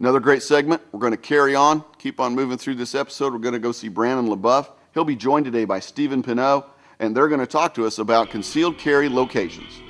Another great segment. We're going to carry on, keep on moving through this episode. We're going to go see Brannon Lebouef. He'll be joined today by Stephen Pinot, and they're going to talk to us about concealed carry locations.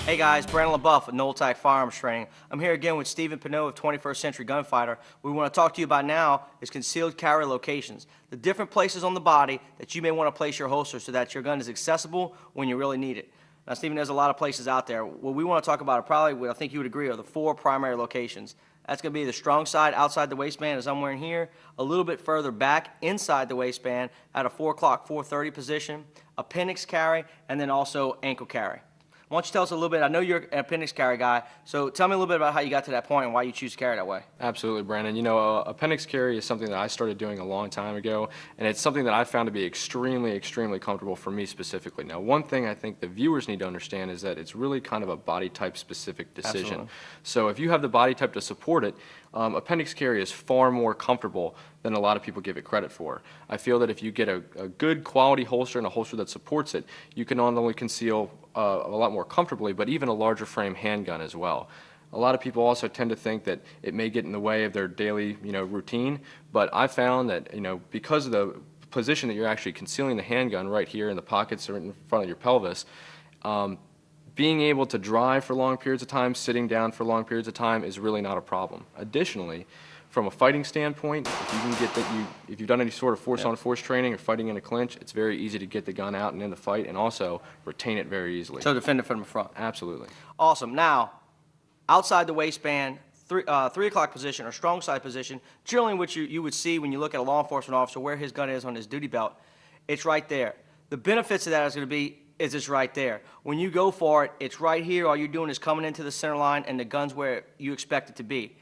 Hey guys, Brannon Lebouef with NOLATAC Firearms Training. I'm here again with Stephen Pinot of 21st Century Gunfighter. What we want to talk to you about now is concealed carry locations. The different places on the body that you may want to place your holster so that your gun is accessible when you really need it. Now Stephen, there's a lot of places out there. What we want to talk about are probably, I think you would agree, are the 4 primary locations. That's going to be the strong side outside the waistband as I'm wearing here, a little bit further back inside the waistband at a 4 o'clock, 4:30 position, appendix carry, and then also ankle carry. Why don't you tell us a little bit, I know you're an appendix carry guy, so tell me a little bit about how you got to that point and why you choose to carry that way. Absolutely, Brandon. You know, appendix carry is something that I started doing a long time ago, and it's something that I found to be extremely, extremely comfortable for me specifically. Now, one thing I think the viewers need to understand is that it's really kind of a body type specific decision. Absolutely. So if you have the body type to support it, appendix carry is far more comfortable than a lot of people give it credit for. I feel that if you get a good quality holster and a holster that supports it, you can not only conceal a lot more comfortably, but even a larger frame handgun as well. A lot of people also tend to think that it may get in the way of their daily, routine, but I found that, because of the position that you're actually concealing the handgun right here in the pockets or in front of your pelvis, being able to drive for long periods of time, sitting down for long periods of time is really not a problem. Additionally, from a fighting standpoint, if you can get that, if you've done any sort of force-on-force training or fighting in a clinch, it's very easy to get the gun out and in the fight, and also retain it very easily. So defend it from the front. Absolutely. Awesome. Now, outside the waistband, 3 o'clock position or strong side position, generally what you would see when you look at a law enforcement officer where his gun is on his duty belt, it's right there. The benefits of that is going to be is it's right there. When you go for it, it's right here. All you're doing is coming into the center line and the gun's where you expect it to be.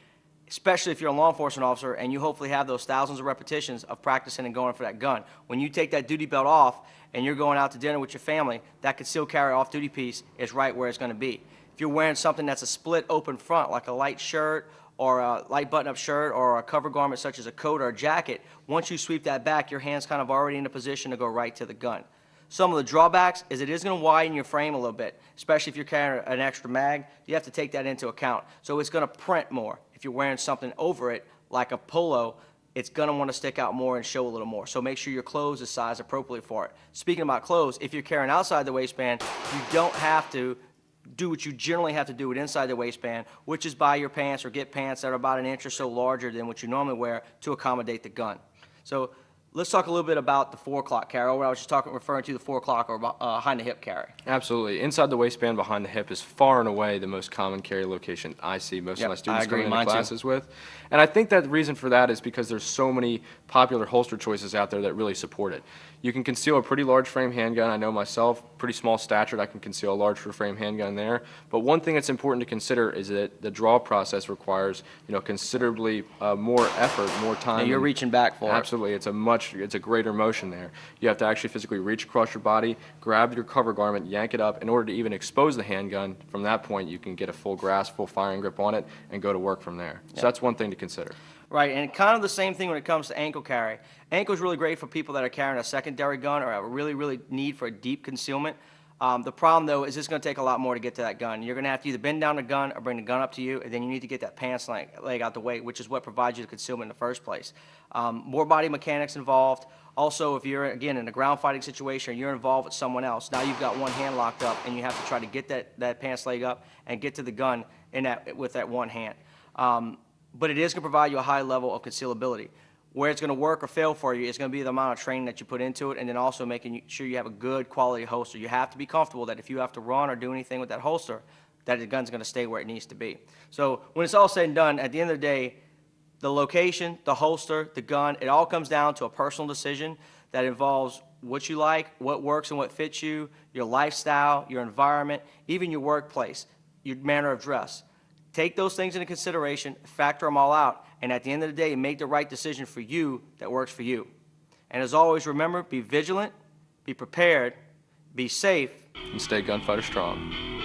Especially if you're a law enforcement officer and you hopefully have those thousands of repetitions of practicing and going for that gun. When you take that duty belt off and you're going out to dinner with your family, that concealed carry off-duty piece is right where it's going to be. If you're wearing something that's a split open front, like a light shirt or a light button-up shirt or a cover garment such as a coat or a jacket, once you sweep that back, your hand's kind of already in a position to go right to the gun. Some of the drawbacks is it is going to widen your frame a little bit, especially if you're carrying an extra mag. You have to take that into account. So it's going to print more. If you're wearing something over it, like a polo, it's going to want to stick out more and show a little more. So make sure your clothes is sized appropriately for it. Speaking about clothes, if you're carrying outside the waistband, you don't have to do what you generally have to do with inside the waistband, which is buy your pants or get pants that are about an inch or so larger than what you normally wear to accommodate the gun. So let's talk a little bit about the 4 o'clock carry, or I was just referring to the 4 o'clock or behind the hip carry. Absolutely. Inside the waistband, behind the hip is far and away the most common carry location I see most of my students coming into classes with. And I think that the reason for that is because there's so many popular holster choices out there that really support it. You can conceal a pretty large frame handgun. I know myself, pretty small statured, I can conceal a large frame handgun there. But one thing that's important to consider is that the draw process requires, considerably more effort, more time. Yeah, you're reaching back for it. Absolutely. It's a greater motion there. You have to actually physically reach across your body, grab your cover garment, yank it up in order to even expose the handgun. From that point, you can get a full grasp, full firing grip on it, and go to work from there. So that's one thing to consider. Right, and kind of the same thing when it comes to ankle carry. Ankle is really great for people that are carrying a secondary gun or have a really need for a deep concealment. The problem, though, is it's going to take a lot more to get to that gun. You're going to have to either bend down the gun or bring the gun up to you, and then you need to get that pants leg out the way, which is what provides you the concealment in the first place. More body mechanics involved. Also, if you're, again, in a ground fighting situation or you're involved with someone else, now you've got one hand locked up, and you have to try to get that pants leg up and get to the gun with that one hand. But it is going to provide you a high level of concealability. Where it's going to work or fail for you is going to be the amount of training that you put into it, and then also making sure you have a good quality holster. You have to be comfortable that if you have to run or do anything with that holster, that the gun's going to stay where it needs to be. So when it's all said and done, at the end of the day, the location, the holster, the gun, it all comes down to a personal decision that involves what you like, what works and what fits you, your lifestyle, your environment, even your workplace, your manner of dress. Take those things into consideration, factor them all out, and at the end of the day, make the right decision for you that works for you. And as always, remember, be vigilant, be prepared, be safe, and stay gunfighter strong.